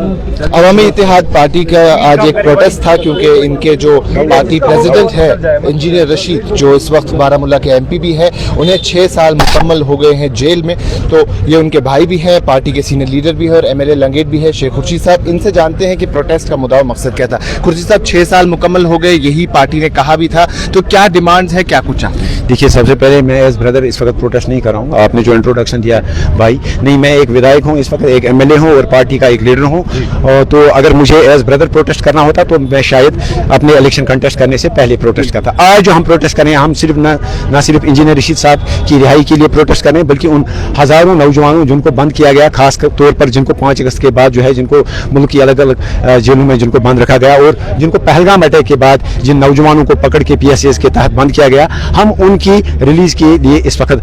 अवामी इत्तेहाद party का आज एक प्रोटेस्ट था क्योंकि इनके जो पार्टी प्रेसिडेंट है इंजीनियर रशीद, जो इस वक्त बारामूला के एमपी भी है, उन्हें 6 साल मुकम्मल हो गए हैं जेल में। तो ये उनके भाई भी हैं, पार्टी के सीनियर लीडर भी है और एमएलए लंगेट भी है, शेख खुर्शीद साहब। इनसे जानते हैं कि प्रोटेस्ट का मुद्दा और मकसद क्या था। खुर्शीद साहब, 6 साल मुकम्मल हो गए, यही पार्टी ने कहा भी था, तो क्या डिमांड्स है, क्या कुछ चाहते हैं? देखिए, सबसे पहले मैं एज ब्रदर इस वक्त प्रोटेस्ट नहीं कर रहा हूँ। आपने जो इंट्रोडक्शन दिया भाई, नहीं, मैं एक विधायक हूँ, इस वक्त एक एमएलए हूँ और पार्टी का एक लीडर हूँ। तो अगर मुझे एज ब्रदर प्रोटेस्ट करना होता तो मैं शायद अपने इलेक्शन कंटेस्ट करने से पहले प्रोटेस्ट करता। आज जो हम प्रोटेस्ट कर रहे हैं, हम सिर्फ न सिर्फ इंजीनियर रशीद साहब की रिहाई के लिए प्रोटेस्ट कर रहे हैं, बल्कि उन हज़ारों नौजवानों जिनको बंद किया गया, खास तौर पर जिनको 5 अगस्त के बाद जो है, जिनको मुल्क की अलग अलग जेलों में जिनको बंद रखा गया, और जिनको पहलगाम अटैक के बाद जिन नौजवानों को पकड़ के PSAs के तहत बंद किया गया, हम उनकी रिलीज के लिए इस वक्त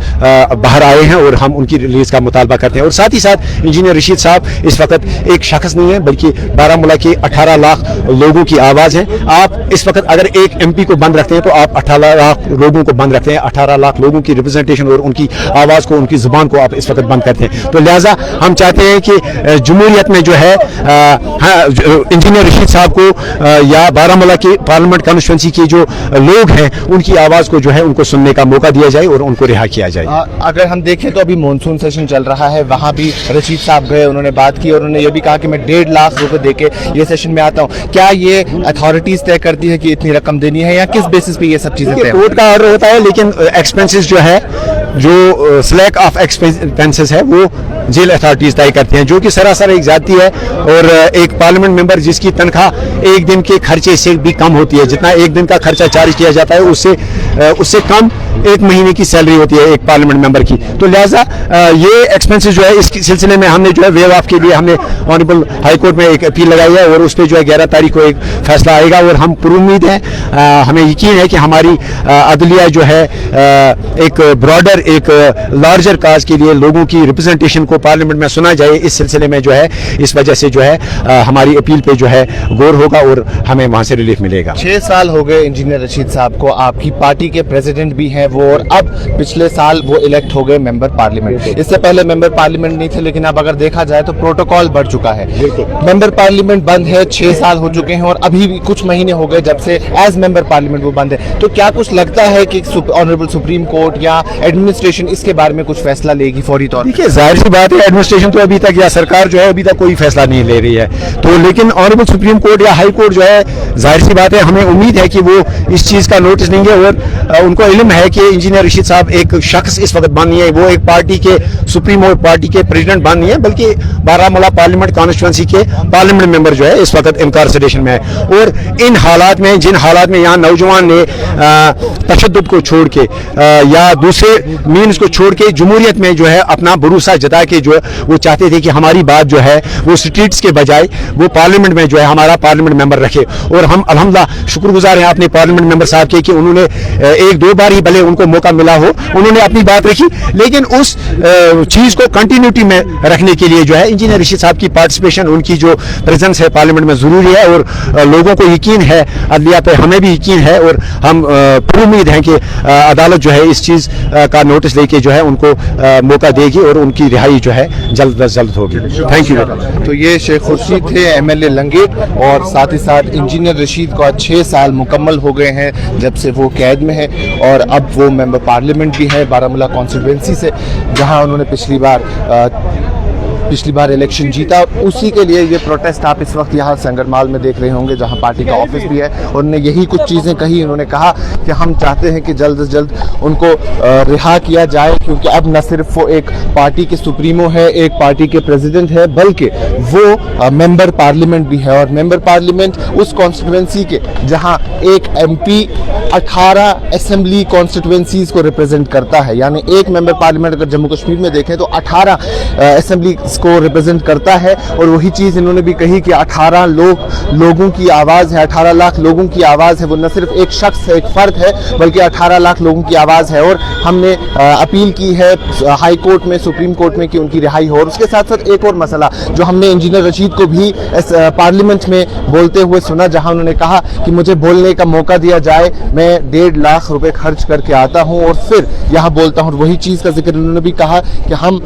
बाहर आए हैं और हम उनकी रिलीज का मुतालबा करते हैं। और साथ ही साथ इंजीनियर रशीद साहब इस वक्त एक शख्स नहीं है, बल्कि बारामूला के 18 लाख लोगों की आवाज़ है। आप इस वक्त अगर एक MP को बंद रखते हैं तो आप 18 लाख लोगों को बंद रखते हैं, 18 लाख लोगों की रिप्रेजेंटेशन और उनकी आवाज़ को, उनकी जुबान को आप इस वक्त बंद करते हैं। तो लिहाजा हम चाहते हैं कि जमहूरियत में जो है इंजीनियर रशीद साहब को या बारामूला की पार्लियामेंट कॉन्स्टिट्यूंसी के जो लोग हैं, उनकी आवाज़ को जो है उनको सुनने का मौका दिया जाए और उनको रिहा किया जाए। अगर हम देखें तो अभी मॉनसून सेशन चल रहा है, वहाँ भी रशीद साहब गए, उन्होंने बात की और उन्होंने ये भी कहा कि मैं 1.5 लाख रुपए देके ये सेशन में आता हूँ। क्या ये अथॉरिटीज तय करती है कि इतनी रकम देनी है, या किस बेसिस पे ये सब चीजें तय? कोर्ट का ऑर्डर होता है, लेकिन एक्सपेंसेस जो है, जो स्लैक ऑफ एक्सपेंसेस है, वो जेल अथॉरिटीज तय करती हैं, जो कि सरासर एक जाती है। और एक पार्लियामेंट मेंबर जिसकी तनख्वाह एक दिन के खर्चे से भी कम होती है, जितना एक दिन का खर्चा चार्ज किया जाता है, उससे कम एक महीने की सैलरी होती है एक पार्लियामेंट मेंबर की। तो लिहाजा ये एक्सपेंसेस जो है, इस सिलसिले में हमने जो है वेव ऑफ के लिए हमने ऑनरेबल हाई कोर्ट में एक अपील लगाई है और उस पर जो है 11 तारीख को एक फैसला आएगा। और हम पुरुम्मीद हैं, हमें यकीन है कि हमारी अदलिया जो है एक ब्रॉडर, एक लार्जर काज के लिए लोगों की रिप्रेजेंटेशन को पार्लियामेंट में सुना जाए। इस सिलसिले में जो है, इस वजह से जो है हमारी अपील पे जो है गौर होगा और हमें वहाँ से रिलीफ मिलेगा। 6 साल हो गए इंजीनियर रशीद साहब को, आपकी पार्टी के प्रेसिडेंट भी हैं वो, और अब पिछले साल वो इलेक्ट हो गए मेंबर पार्लियामेंट। इससे पहले मेंबर पार्लियामेंट नहीं थे, लेकिन अब अगर देखा जाए तो प्रोटोकॉल बढ़ चुका है। मेंबर पार्लियामेंट बंद है, 6 साल हो चुके हैं और अभी भी कुछ महीने हो गए जब से एज मेंबर पार्लियामेंट वो बंद है। तो क्या कुछ लगता है कि ऑनरेबल सुप्रीम कोर्ट या एडमिनिस्ट्रेशन इसके बारे में कुछ फैसला लेगी फौरी तौर? देखिए, जाहिर सी बात है, एडमिनिस्ट्रेशन तो अभी तक या सरकार जो है अभी तक कोई फैसला नहीं ले रही है। तो लेकिन ऑनरेबल सुप्रीम कोर्ट या हाई कोर्ट जो है, जाहिर सी बात है, हमें उम्मीद है कि वो इस चीज़ का नोटिस लेंगे और उनको इल्म है कि इंजीनियर रशीद साहब एक शख्स इस वक्त बन नहीं है, वो एक पार्टी के सुप्रीम और पार्टी के प्रेसिडेंट बन नहीं है, बल्कि बारामूला पार्लियामेंट कॉन्स्टिट्यूंसी के पार्लियामेंट मेंबर जो है इस वक्त इनकार्सरेशन में है। और इन हालात में, जिन हालात में यहाँ नौजवान ने तशद्दुद को छोड़ के या दूसरे मीन्स को छोड़ के जमहूरियत में जो है अपना भरोसा जता के जो वो चाहते थे कि हमारी बात जो है वो स्ट्रीट्स के बजाय वो पार्लियामेंट में जो है हमारा पार्लियामेंट मेंबर रखे। और हम अल्हम्दुलिल्लाह शुक्रगुजार हैं अपने पार्लियामेंट मेंबर साहब के कि उन्होंने 1-2 बार ही भले उनको मौका मिला हो, उन्होंने अपनी बात रखी, लेकिन उस चीज़ को कंटिन्यूटी में रखने के लिए जो है इंजीनियर रशीद साहब की पार्टिसिपेशन, उनकी जो प्रेजेंस है पार्लियामेंट में ज़रूरी है। और लोगों को यकीन है, अदलिया पे हमें भी यकीन है, और हम पूरी उम्मीद है कि अदालत जो है इस चीज़ का नोटिस लेके जो है उनको मौका देगी और उनकी रिहाई जो है जल्द अज जल्द होगी। Thank you. तो ये शेख खुर्शीद थे, एमएलए लंगेट, और साथ ही साथ इंजीनियर रशीद को 6 साल मुकम्मल हो गए हैं जब से वो कैद में है, और अब वो मेंबर पार्लियामेंट भी है बारामूला कॉन्स्टिट्यूंसी से, जहां उन्होंने पिछली बार इलेक्शन जीता। उसी के लिए ये प्रोटेस्ट आप इस वक्त यहाँ संगरमाल में देख रहे होंगे, जहाँ पार्टी का ऑफिस भी है। और उन्होंने यही कुछ चीज़ें कही, उन्होंने कहा कि हम चाहते हैं कि जल्द से जल्द उनको रिहा किया जाए, क्योंकि अब न सिर्फ वो एक पार्टी के सुप्रीमो है, एक पार्टी के प्रेसिडेंट है, बल्कि वो मेंबर पार्लियामेंट भी है। और मेंबर पार्लियामेंट उस कॉन्स्टिट्यूंसी के जहाँ एक MP 18 असेंबली कॉन्स्टिट्यूंसीज को रिप्रेजेंट करता है, यानी एक मेंबर पार्लियामेंट अगर जम्मू कश्मीर में देखें तो 18 असेंबली को रिप्रेजेंट करता है। और वही चीज़ इन्होंने भी कही कि 18 लोगों की आवाज़ है, 18 लाख लोगों की आवाज़ है, वो न सिर्फ एक शख्स है, एक फ़र्द है, बल्कि 18 लाख लोगों की आवाज़ है। और हमने अपील की है हाई कोर्ट में, सुप्रीम कोर्ट में, कि उनकी रिहाई हो। और उसके साथ साथ एक और मसला जो हमने इंजीनियर रशीद को भी पार्लियामेंट में बोलते हुए सुना, जहां उन्होंने कहा कि मुझे बोलने का मौका दिया जाए, मैं 1.5 लाख रुपए खर्च करके आता हूं और फिर यहाँ बोलता हूं। वही चीज़ का जिक्र उन्होंने भी कहा कि हम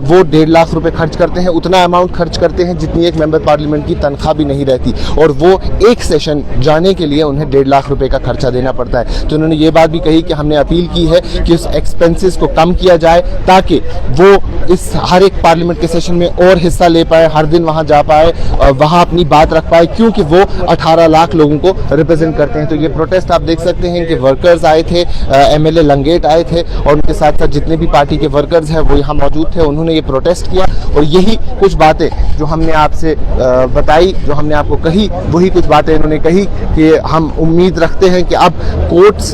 वो 1.5 लाख रुपए खर्च करते हैं उतना अमाउंट खर्च करते हैं जितनी एक मेंबर पार्लियामेंट की तनख्वाह भी नहीं रहती, और वो एक सेशन जाने के लिए उन्हें 1.5 लाख रुपए का खर्चा देना पड़ता है। तो उन्होंने ये बात भी कही कि हमने अपील की है कि उस एक्सपेंसेस को कम किया जाए ताकि वो इस हर एक पार्लियामेंट के सेशन में और हिस्सा ले पाए, हर दिन वहाँ जा पाए, वहाँ अपनी बात रख पाए, क्योंकि वो 18 लाख लोगों को रिप्रेजेंट करते हैं। तो ये प्रोटेस्ट आप देख सकते हैं कि वर्कर्स आए थे, एमएलए लंगेट आए थे, और उनके साथ साथ जितने भी पार्टी के वर्कर्स हैं वो यहाँ मौजूद थे। उन्होंने ये प्रोटेस्ट किया, और यही कुछ बातें जो हमने आपसे बताई, जो हमने आपको कही, वही कुछ बातें इन्होंने कही कि हम उम्मीद रखते हैं कि अब कोर्ट्स,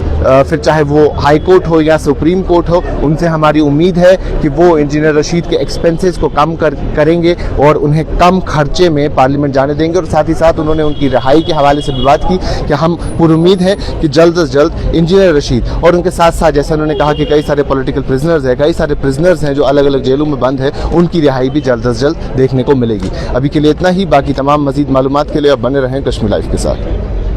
फिर चाहे वो हाई कोर्ट हो या सुप्रीम कोर्ट हो, उनसे हमारी उम्मीद है कि वो इंजीनियर रशीद के एक्सपेंसेस को कम करेंगे और उन्हें कम खर्चे में पार्लियामेंट जाने देंगे। और साथ ही साथ उन्होंने उनकी रिहाई के हवाले से भी बात की कि हम पूरी उम्मीद है कि जल्द से जल्द इंजीनियर रशीद और उनके साथ साथ, जैसे उन्होंने कहा कि कई सारे पॉलिटिकल प्रिजनर्स हैं, कई सारे प्रिजनर्स हैं जो अलग अलग जेलों में बंद है, उनकी रिहाई भी जल्द से जल्द देखने को मिलेगी। अभी के लिए इतना ही, बाकी तमाम मजीद मालूमात के लिए अब बने रहें कश्मीर लाइव के साथ।